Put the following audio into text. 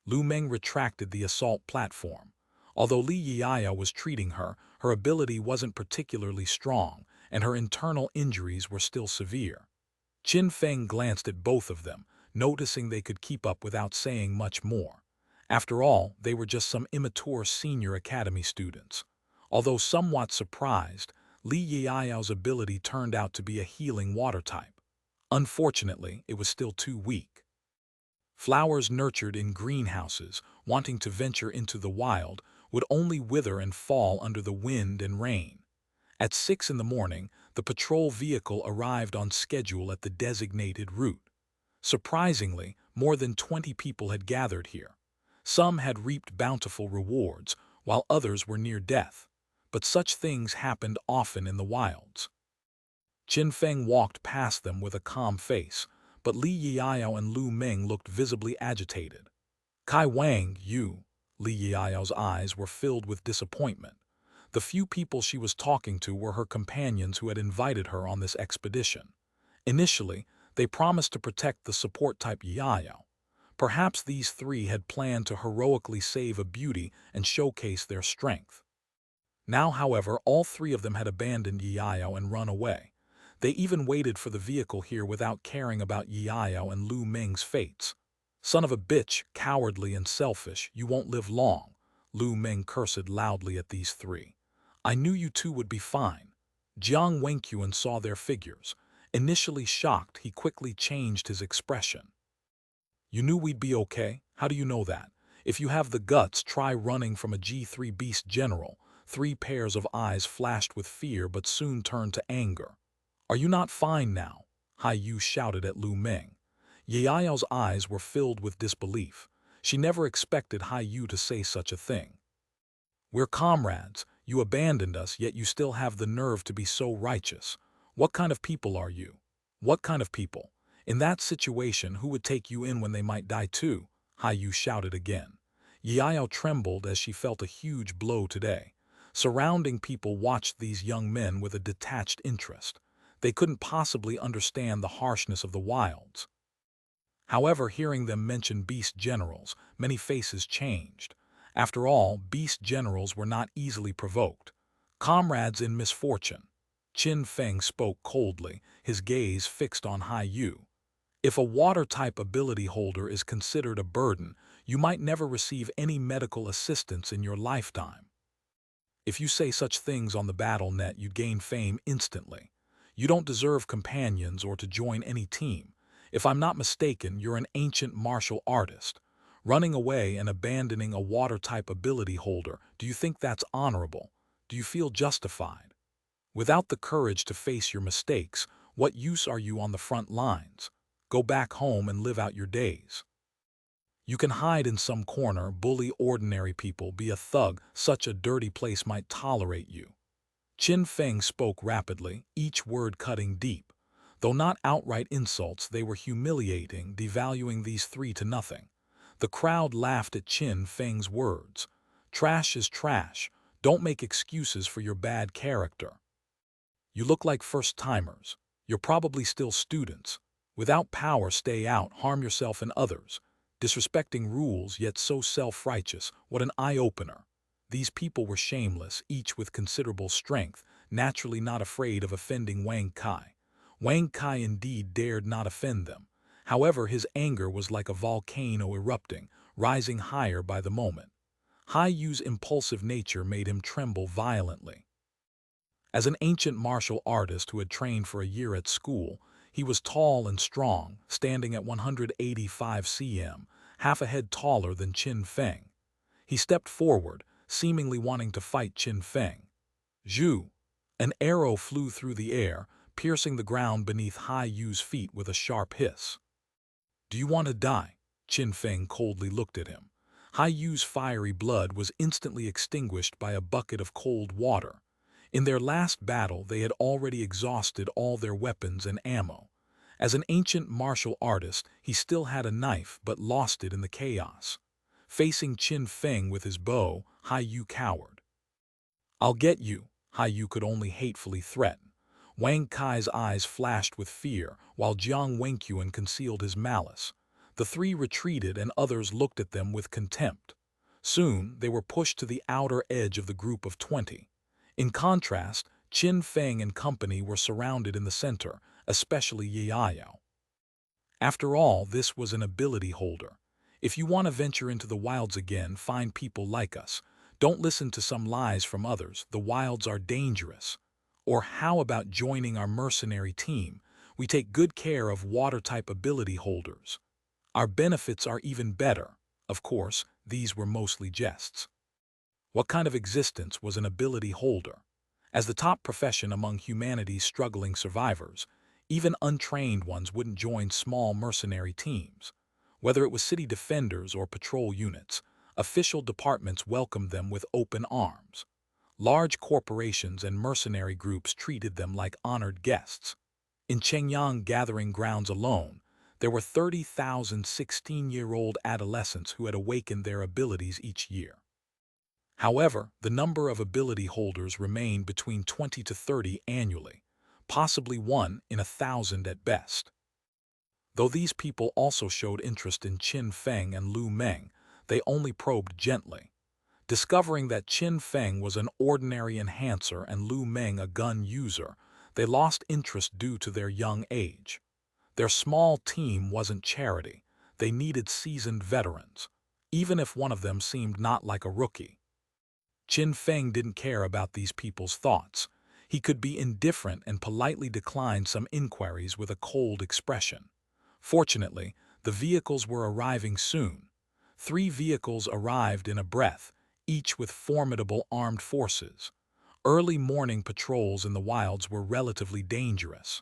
Lu Meng retracted the assault platform. Although Li Yiao was treating her, her ability wasn't particularly strong, and her internal injuries were still severe. Qin Feng glanced at both of them, noticing they could keep up without saying much more. After all, they were just some immature senior academy students. Although somewhat surprised, Li Yiao's ability turned out to be a healing water type. Unfortunately, it was still too weak. Flowers nurtured in greenhouses, wanting to venture into the wild, would only wither and fall under the wind and rain. At 6 in the morning, the patrol vehicle arrived on schedule at the designated route. Surprisingly, more than 20 people had gathered here. Some had reaped bountiful rewards, while others were near death. But such things happened often in the wilds. Qin Feng walked past them with a calm face, but Li Yiao and Lu Meng looked visibly agitated. Kai Wang, you. Li Yiao's eyes were filled with disappointment. The few people she was talking to were her companions who had invited her on this expedition. Initially, they promised to protect the support-type Yiao. Perhaps these three had planned to heroically save a beauty and showcase their strength. Now, however, all three of them had abandoned Yiao and run away. They even waited for the vehicle here without caring about Yiao and Lu Meng's fates. Son of a bitch, cowardly and selfish, you won't live long. Lu Meng cursed loudly at these three. I knew you two would be fine. Jiang Wenquan saw their figures. Initially shocked, he quickly changed his expression. You knew we'd be okay? How do you know that? If you have the guts, try running from a G3 beast general. 3 pairs of eyes flashed with fear but soon turned to anger. Are you not fine now? Hai Yu shouted at Lu Meng. Yiao's eyes were filled with disbelief. She never expected Hai Yu to say such a thing. We're comrades. You abandoned us, yet you still have the nerve to be so righteous. What kind of people are you? What kind of people? In that situation, who would take you in when they might die too? Hai Yu shouted again. Yiao trembled as she felt a huge blow today. Surrounding people watched these young men with a detached interest. They couldn't possibly understand the harshness of the wilds. However, hearing them mention beast generals, many faces changed. After all, beast generals were not easily provoked. Comrades in misfortune. Qin Feng spoke coldly, his gaze fixed on Hai Yu. If a water-type ability holder is considered a burden, you might never receive any medical assistance in your lifetime. If you say such things on the battle net, you gain fame instantly. You don't deserve companions or to join any team. If I'm not mistaken, you're an ancient martial artist. Running away and abandoning a water-type ability holder, do you think that's honorable? Do you feel justified? Without the courage to face your mistakes, what use are you on the front lines? Go back home and live out your days. You can hide in some corner, bully ordinary people, be a thug, such a dirty place might tolerate you. Qin Feng spoke rapidly, each word cutting deep. Though not outright insults, they were humiliating, devaluing these three to nothing. The crowd laughed at Qin Feng's words. Trash is trash. Don't make excuses for your bad character. You look like first-timers. You're probably still students. Without power, stay out, harm yourself and others. Disrespecting rules, yet so self-righteous. What an eye-opener. These people were shameless, each with considerable strength, naturally not afraid of offending Wang Kai. Wang Kai indeed dared not offend them. However, his anger was like a volcano erupting, rising higher by the moment. Hai Yu's impulsive nature made him tremble violently. As an ancient martial artist who had trained for a year at school, he was tall and strong, standing at 185 cm, half a head taller than Qin Feng. He stepped forward, seemingly wanting to fight Qin Feng. Zhu! An arrow flew through the air, piercing the ground beneath Hai Yu's feet with a sharp hiss. Do you want to die? Qin Feng coldly looked at him. Hai Yu's fiery blood was instantly extinguished by a bucket of cold water. In their last battle, they had already exhausted all their weapons and ammo. As an ancient martial artist, he still had a knife but lost it in the chaos. Facing Qin Feng with his bow, Hai Yu cowered. I'll get you, Hai Yu could only hatefully threaten. Wang Kai's eyes flashed with fear, while Jiang Wenquan concealed his malice. The three retreated and others looked at them with contempt. Soon, they were pushed to the outer edge of the group of 20. In contrast, Qin Feng and company were surrounded in the center, especially Ye Yao. After all, this was an ability holder. If you want to venture into the wilds again, find people like us. Don't listen to some lies from others. The wilds are dangerous. Or how about joining our mercenary team? We take good care of water-type ability holders. Our benefits are even better. Of course, these were mostly jests. What kind of existence was an ability holder? As the top profession among humanity's struggling survivors, even untrained ones wouldn't join small mercenary teams. Whether it was city defenders or patrol units, official departments welcomed them with open arms. Large corporations and mercenary groups treated them like honored guests. In Chengyang gathering grounds alone, there were 30,000 16-year-old adolescents who had awakened their abilities each year. However, the number of ability holders remained between 20 to 30 annually, possibly 1 in 1,000 at best. Though these people also showed interest in Qin Feng and Lu Meng, they only probed gently. Discovering that Qin Feng was an ordinary enhancer and Lu Meng a gun user, they lost interest due to their young age. Their small team wasn't charity. They needed seasoned veterans, even if one of them seemed not like a rookie. Qin Feng didn't care about these people's thoughts. He could be indifferent and politely decline some inquiries with a cold expression. Fortunately, the vehicles were arriving soon. 3 vehicles arrived in a breath, each with formidable armed forces. Early morning patrols in the wilds were relatively dangerous.